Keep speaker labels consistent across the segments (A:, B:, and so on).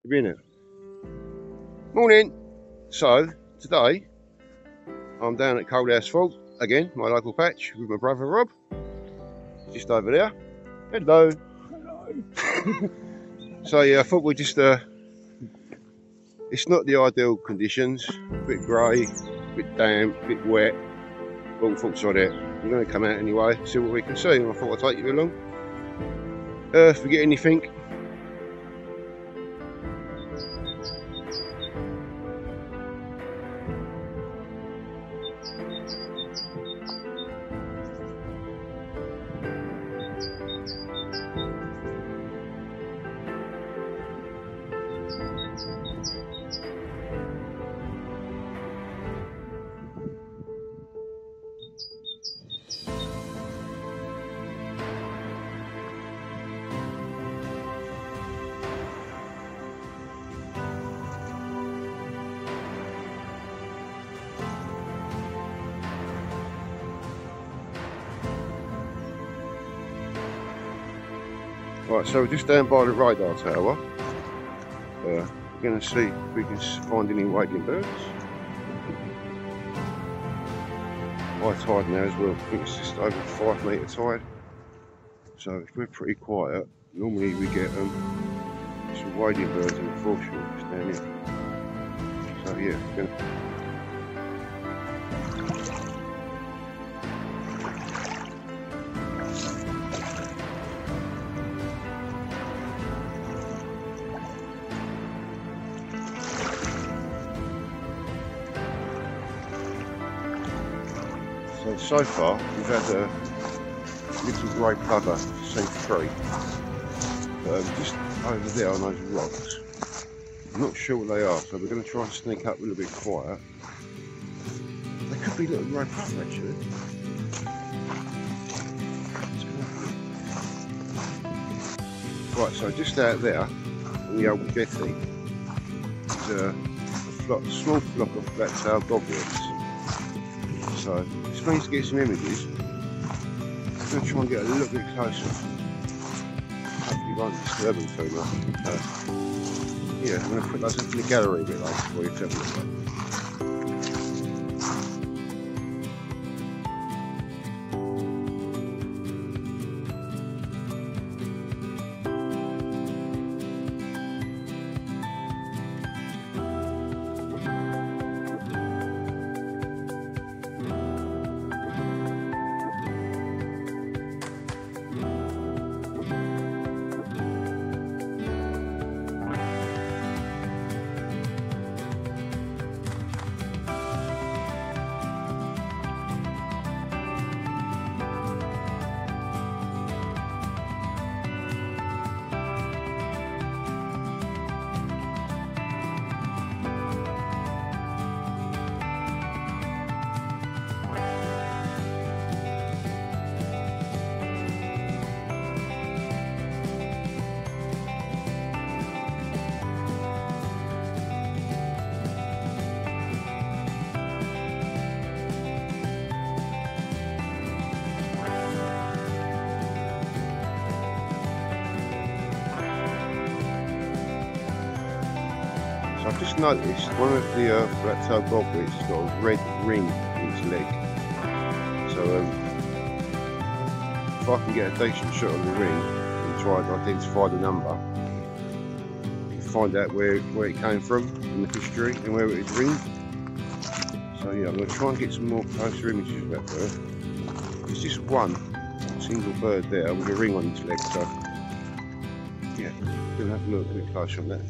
A: You'll be in it. Morning. So today I'm down at Coalhouse Fault again, my local patch, with my brother Rob. Just over there. Hello. Hello. So yeah, I thought we'd just it's not the ideal conditions. A bit grey, a bit damp, a bit wet. All thoughts on it. We're going to come out anyway, see what we can see, and I thought I'd take you along. Forget anything. Right, so we're just down by the radar tower. We're going to see if we can find any wading birds. High tide now as well. I think it's just over 5 metre tide. So if we're pretty quiet, normally we get some wading birds in the foreshore just down here. So yeah, we're going to... So far, we've had a little grey plover seen free, just over there on those rocks. I'm not sure what they are, so we're going to try and sneak up a little bit quiet. They could be little grey plover actually. Right, so just out there on the old jetty is a small flock of black-tailed godwits. So just managed to get some images. I'm going to try and get a little bit closer. Hopefully won't disturb them too much. Yeah, I'm going to put those up in the gallery a bit later for you to have a look at. So I've just noticed one of the black-tailed godwits has got a red ring in his leg. So if I can get a decent shot of the ring and try and identify the number, and find out where it came from in the history and where it was ringed. So yeah, I'm going to try and get some more closer images of that bird. There's just one single bird there with a ring on its leg, so yeah, we're going to have a look a bit closer on that.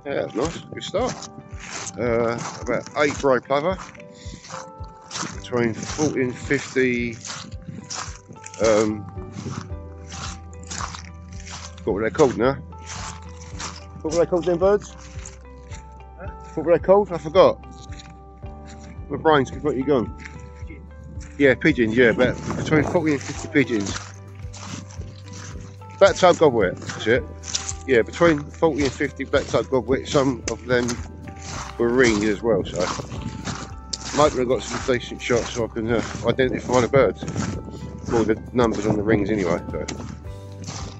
A: Yeah, that's nice, good start. About 8 grey plover, between 40 and 50 what were they called now? What were they called them birds? Huh? What were they called? I forgot. My brain's completely gone. Yeah, pigeons, yeah, about between 40 and 50 pigeons. Black-tailed gobwhit, that's it. Yeah, between 40 and 50 black-tailed gobwhit. Some of them were ringed as well, so I'm hoping I've got some decent shots so I can identify the birds. All the numbers on the rings anyway, so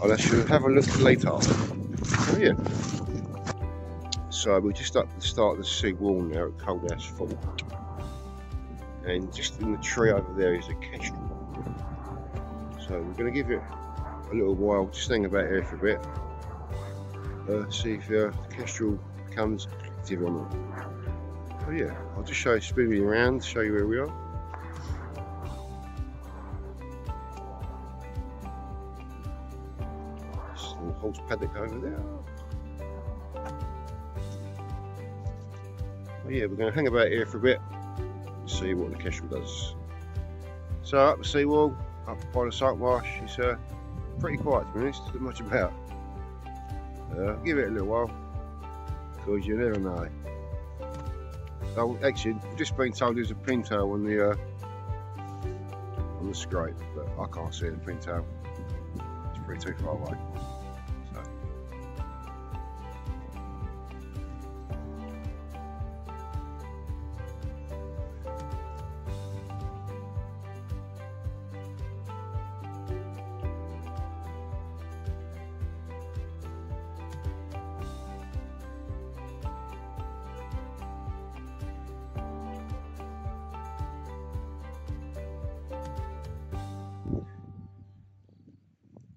A: I'll have a look later. Oh yeah. So we're just up the start of the sea wall now at Coalhouse Fault, and just in the tree over there is a kestrel. So we're going to give it a little while, just hang about here for a bit, see if the kestrel becomes active or not. So yeah, I'll just spin you around, show you where we are. Some horse paddock over there. Well, yeah, we're going to hang about here for a bit, see what the kestrel does. So up the seawall, up by the salt marsh, it's pretty quiet to be honest, not much about. Give it a little while, because you never know. So actually, I've just been told there's a pintail on the scrape, but I can't see the pintail. It's pretty too far away.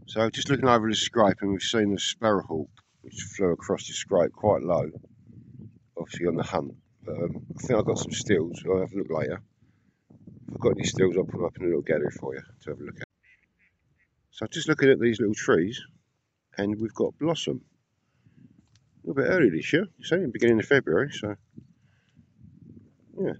A: So just looking over the scrape, and we've seen the sparrowhawk which flew across the scrape quite low, obviously on the hunt. But I think I've got some stills, I'll have a look later. If I've got any stills, I'll put them up in a little gallery for you to have a look at. So just looking at these little trees, and we've got blossom. A little bit early this year, it's only the beginning of February, so yeah.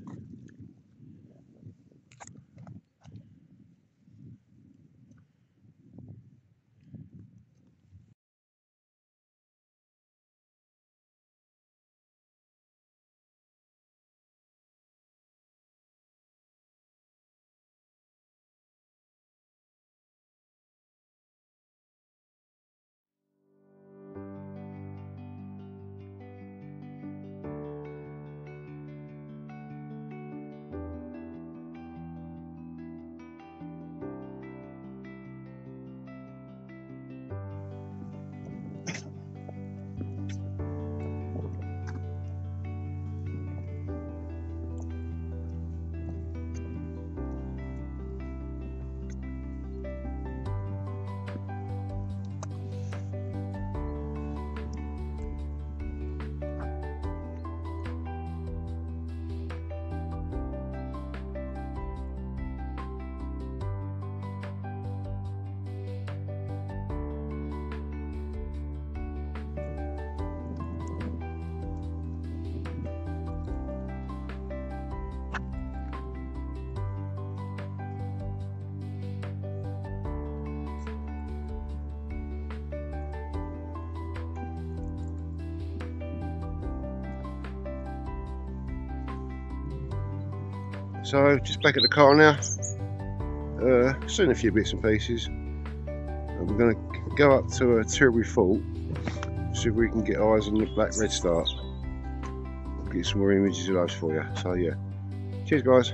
A: So just back at the car now, seen a few bits and pieces, and we're going to go up to Tilbury Fault, see if we can get eyes on the black redstart. I'll get some more images of those for you. So yeah, cheers guys.